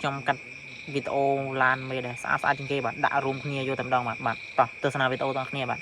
ខ្ញុំកាត់វីដេអូឡានមេដែរស្អាតជាងគេបាទដាក់រួមគ្នាយកតែម្ដងបាទតោះទស្សនាវីដេអូទាំងគ្នាបាទ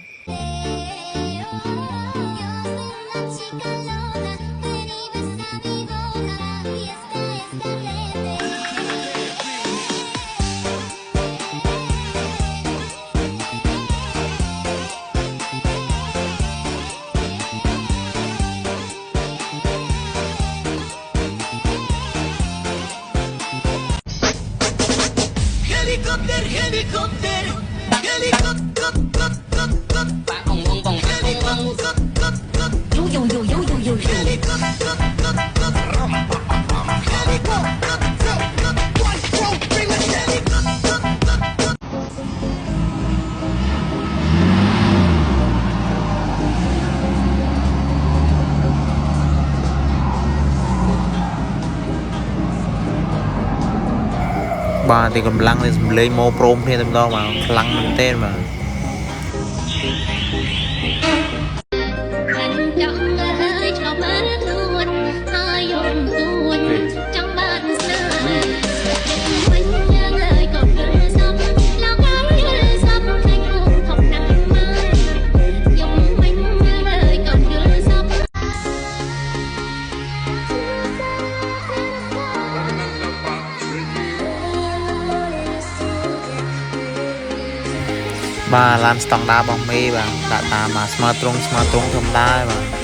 បាទទីកម្លាំងនេះសម្លេងម៉ូប្រូមគ្នាតែម្ដងបាទខ្លាំងមែនទែនបាទបាទឡានស្តង់ដាររបស់មេបាទដាក់តាមស្មើត្រង់ធម្មតាបាទ